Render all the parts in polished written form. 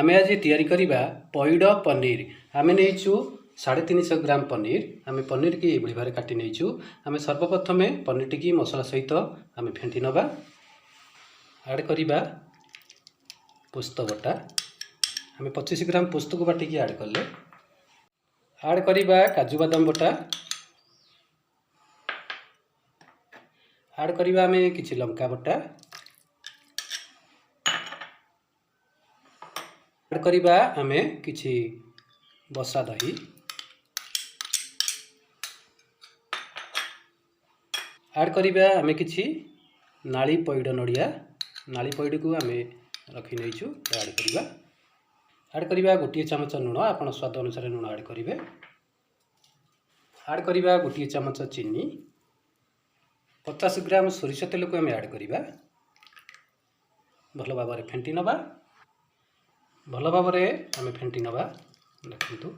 आमे आज तैयारी करिबा पैड पनीर। आमे नेइछु 350 ग्राम पनीर। आमे पनीर की एभली भारे काटी नेइछु। आमे सर्वप्रथमे पनीर टी की मसला सहित आमे फेंटी नबा। ऐड करिबा पोस्त बटा। आमे 25 ग्राम पोस्त को बाटी की ऐड करले। ऐड करिबा काजू बादाम बटा। ऐड करिबा आमे किछि लंका बटा। ऐड करिबा आमे किछि बसा दही। ऐड करिबा आमे किछि नाली पैड नड़िया। नाली पैड को आमे रखी नेइछु। ऐड करिबा। ऐड करिबा गोटिए चमच लूण। आपण स्वाद अनुसार लूण ऐड करिवे। ऐड करिबा गोटिए चमच चीनी। 50 ग्राम सोरिष तेल को आमे ऐड करिबा। भल भाव में फेंटी नबा। भल भाव में आमे फेंटी नबा। देखंतु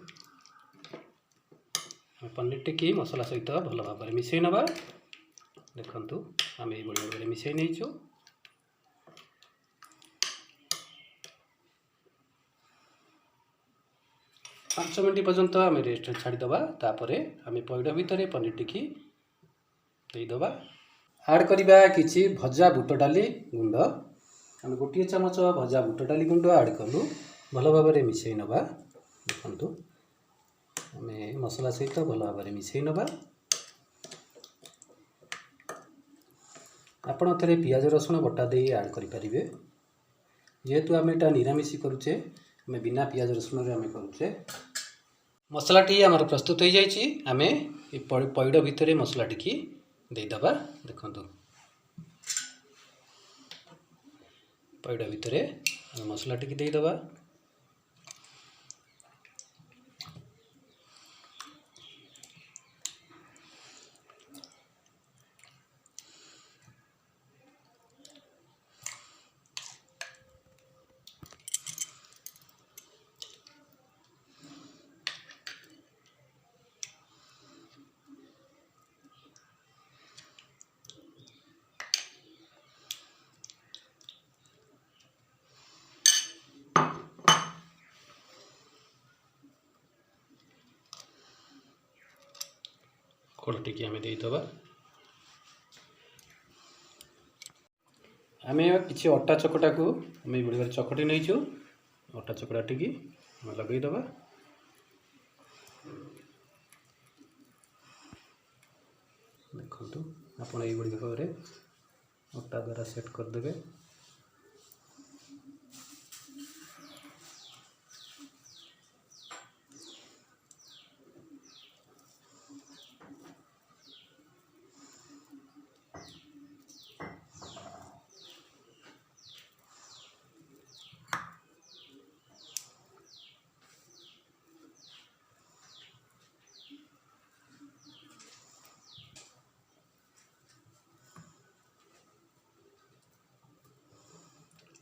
पनीर टिकी मसला सहित भल भाव में मिसई नबा। देखंतु आमे एई भाव में मिसई नेइछु। पाँच मिनट पर्यंत आमे रेस्ट छाड़ी दबा। तापरे आमे पैड भितर पनीर टिकी देई दबा। ऐड करिबा किछि भजा बुट डाली गुंड। आमे गोटिए चमच भजा बुट डाली गुंड ऐड कलु। भल भाव में मिसई नबा। देखंतु आमे मसला सहित भल भाव में मिसई नबा। आपण थरे पियाज रसुण बटा दे ऐड करि परिबे। जेहेतु आमे एटा निरामिष करूचे, आमे बिना पियाज रसुण रे आमे करूचे। मसला टी हमर प्रस्तुत हो जाइछि। आमे ए पैड भितरे मसला टिकी देई दबा। देखंतु पैड भितरे मसला टिकी देई दबा। खोल टिकी आमे देई दबा। आमे किछि अटा चकटा को आमे बड़ी बार चकटी नेइछु। अटा चकटा टिकी आमे लगेई दबा। देखंतु आपण एई बड़ी भाव में अटा द्वारा सेट कर देबे।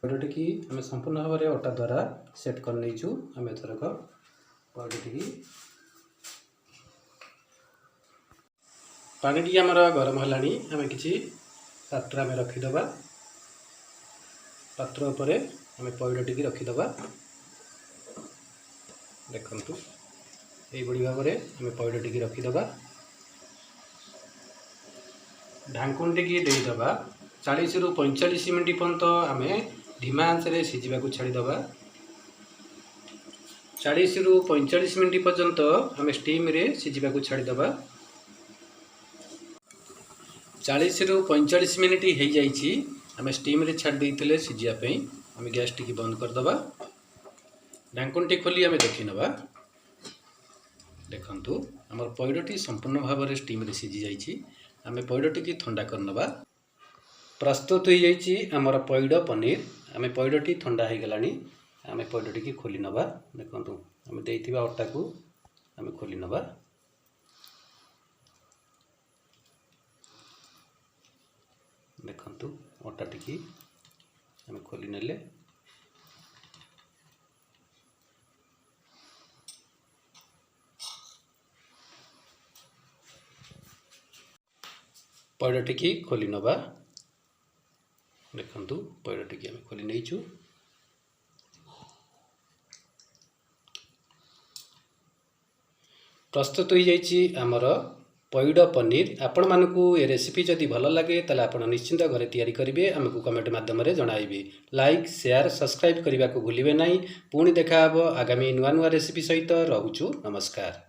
पैड टिकी आमे संपूर्ण भाव में अटा द्वारा सेट कर नेइछु। आमे थरक पैड टिकी पानी टी हमर गरम हलानी। आमे किछि पात्र आमे रखी दबा। पात्र उपरे आमे पैड टिकी रखी दबा। देखंतु एई बड़ी भाव में आमे पैड टिकी रखी दबा। ढांकुन टिकी देई दबा। 40 रु 45 मिनिट पर्यंत आमे धीमा आंच रे सिझिबा को छाड़ी दबा। 40 रु 45 मिनिट पर्यंत आमे स्टीम रे सिझिबा को छाड़ी दबा। 40 रु 45 मिनिट हो जाइछि। आमे स्टीम रे छाड़ देइतले सिझिया पई। आमे गैस टिकी बंद कर दबा। ढांकुन टी खोली आमे देखि नबा। देखंतु हमर पैड टी संपूर्ण भाव में स्टीम रे सिझि जाइछि। आमे पैड टिकी ठंडा कर नबा। प्रस्तुत हो जाइछि हमर पैड पनीर। आमे पैड टी ठंडा हो गलानी। आमे पैड टी खोली नबा। देखंतु आमे देइथिबा अटा को आमे खोली नबा। देखंतु अटा टिकी आमे खोली नेले। पैड टिकी खोली नबा। देखंतु पैड टिकी आमे खोली नेइछु। प्रस्तुत हो जाइए आमर पैड पनीर। आपण मानकु ए रेसिपी जदि भल लगे ताले आपण निश्चिंत घरे तैयारी करेंगे, आमको कमेंट माध्यम जणाइबे। लाइक शेयर सब्सक्राइब करने को भूलिए नहीं। पुणी देखा आगामी नुआ नुआ रेसिपी सहित। रहुछु नमस्कार।